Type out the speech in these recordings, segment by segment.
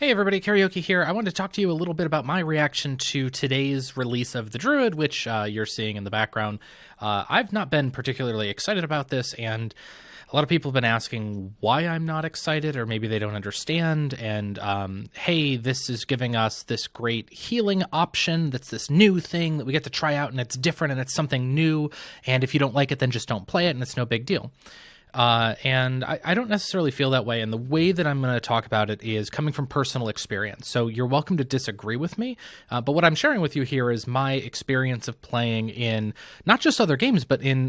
Hey everybody, Karaoke here. I wanted to talk to you a little bit about my reaction to today's release of the Druid, which you're seeing in the background. I've not been particularly excited about this, and a lot of people have been asking why I'm not excited, or maybe they don't understand, and hey, this is giving us this great healing option that's this new thing that we get to try out, and it's different, and it's something new, and if you don't like it, then just don't play it, and it's no big deal. And I don't necessarily feel that way, and the way that I'm going to talk about it is coming from personal experience. So you're welcome to disagree with me, but what I'm sharing with you here is my experience of playing in not just other games, but in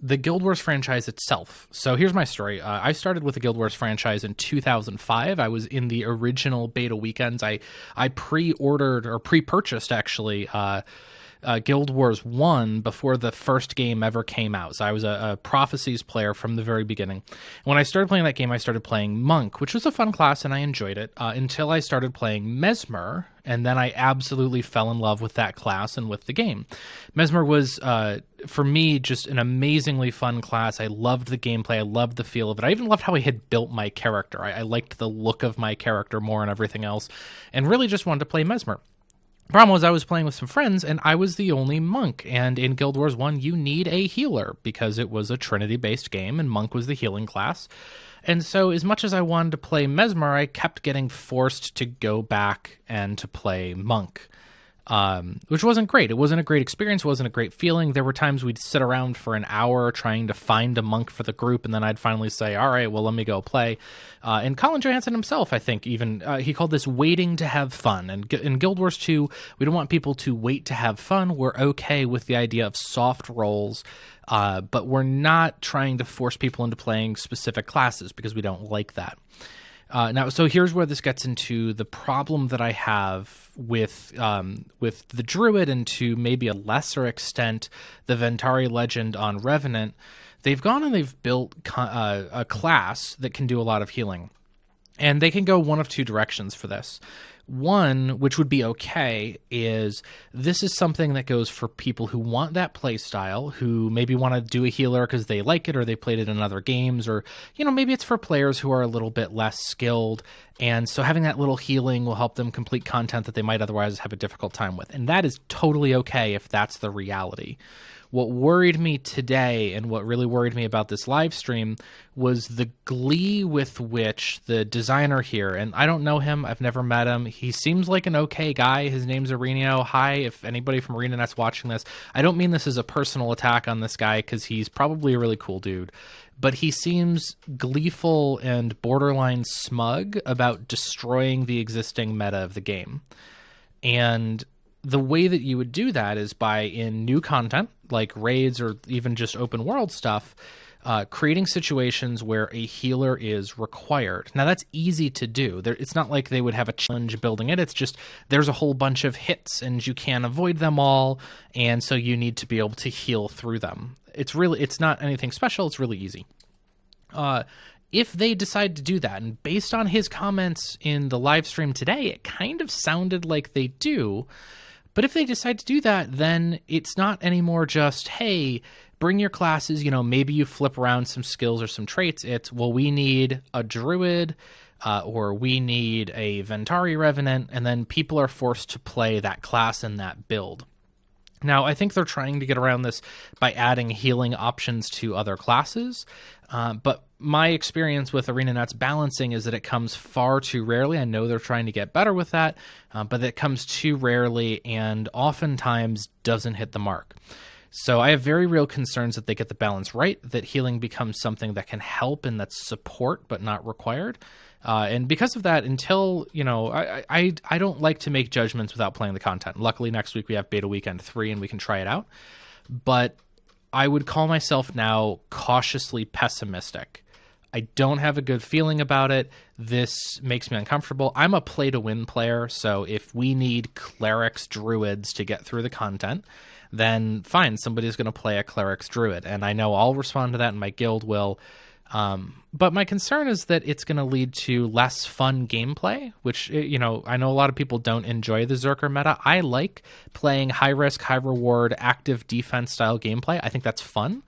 the Guild Wars franchise itself. So here's my story. I started with the Guild Wars franchise in 2005. I was in the original beta weekends. I pre-ordered or pre-purchased actually Guild Wars 1 before the first game ever came out. So I was a Prophecies player from the very beginning. When I started playing that game, I started playing Monk, which was a fun class, and I enjoyed it, until I started playing Mesmer, and then I absolutely fell in love with that class and with the game. Mesmer was, for me, just an amazingly fun class. I loved the gameplay. I loved the feel of it. I even loved how I had built my character. I liked the look of my character more and everything else, and really just wanted to play Mesmer. Problem was I was playing with some friends, and I was the only monk, and in Guild Wars 1, you need a healer, because it was a Trinity-based game, and monk was the healing class. And so as much as I wanted to play Mesmer, I kept getting forced to go back and to play monk, which wasn't great. It wasn't a great experience. It wasn't a great feeling. There were times we'd sit around for an hour trying to find a monk for the group, and then I'd finally say, all right, well, let me go play. And Colin Johansson himself, I think, even, he called this waiting to have fun. And in Guild Wars 2, we don't want people to wait to have fun. We're okay with the idea of soft roles, but we're not trying to force people into playing specific classes because we don't like that. Now, so here's where this gets into the problem that I have with the Druid, and to maybe a lesser extent the Ventari Legend on Revenant. They've gone and they've built a class that can do a lot of healing, and they can go one of two directions for this. One, which would be okay, is this is something that goes for people who want that play style, who maybe want to do a healer because they like it or they played it in other games, or, you know, maybe it's for players who are a little bit less skilled, and so having that little healing will help them complete content that they might otherwise have a difficult time with. And that is totally okay if that's the reality. What worried me today, and what really worried me about this live stream, was the glee with which the designer here, and I don't know him, I've never met him, he seems like an okay guy, his name's Arenio. Hi, if anybody from ArenaNet's watching this. I don't mean this as a personal attack on this guy, because he's probably a really cool dude, but he seems gleeful and borderline smug about destroying the existing meta of the game. And the way that you would do that is by, in new content, like raids or even just open world stuff, creating situations where a healer is required. Now, that's easy to do. It's not like they would have a challenge building it. It's just there's a whole bunch of hits, and you can't avoid them all, and so you need to be able to heal through them. It's not anything special. It's really easy. If they decide to do that, and based on his comments in the live stream today, it kind of sounded like they do. But if they decide to do that, then it's not anymore just, hey, bring your classes, you know, maybe you flip around some skills or some traits. It's, well, we need a Druid, or we need a Ventari Revenant, and then people are forced to play that class and that build. Now, I think they're trying to get around this by adding healing options to other classes, but my experience with ArenaNet's balancing is that it comes far too rarely. I know they're trying to get better with that, but it comes too rarely and oftentimes doesn't hit the mark. So I have very real concerns that they get the balance right, that healing becomes something that can help and that's support but not required. And because of that, until, you know, I don't like to make judgments without playing the content. Luckily, next week we have Beta Weekend 3 and we can try it out. But I would call myself now cautiously pessimistic. I don't have a good feeling about it. This makes me uncomfortable. I'm a play-to-win player, so if we need clerics, druids to get through the content, then fine, somebody's going to play a clerics druid, and I know I'll respond to that, and my guild will. But my concern is that it's going to lead to less fun gameplay, which, you know, I know a lot of people don't enjoy the Zerker meta. I like playing high-risk, high-reward, active defense-style gameplay. I think that's fun.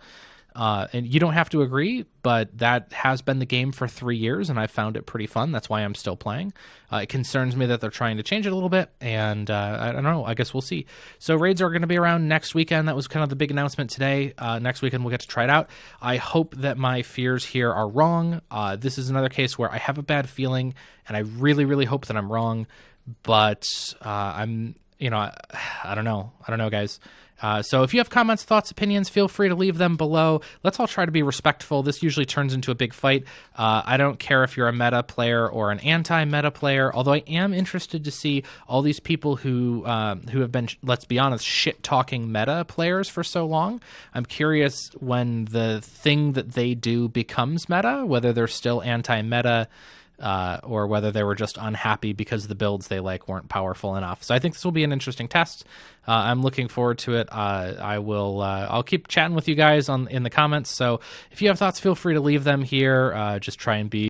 And you don't have to agree, but that has been the game for 3 years, and I found it pretty fun. That's why I'm still playing. It concerns me that they're trying to change it a little bit, and I don't know. I guess we'll see. So raids are going to be around next weekend. That was kind of the big announcement today. Next weekend we'll get to try it out. I hope that my fears here are wrong. This is another case where I have a bad feeling, and I really, really hope that I'm wrong. But I'm, I don't know. I don't know, guys. So if you have comments, thoughts, opinions, feel free to leave them below. Let's all try to be respectful. This usually turns into a big fight. I don't care if you're a meta player or an anti-meta player, although I am interested to see all these people who have been, let's be honest, shit-talking meta players for so long. I'm curious when the thing that they do becomes meta, whether they're still anti-meta, or whether they were just unhappy because the builds they like weren't powerful enough. So I think this will be an interesting test. I'm looking forward to it. I'll keep chatting with you guys in the comments. So if you have thoughts, feel free to leave them here. Just try and be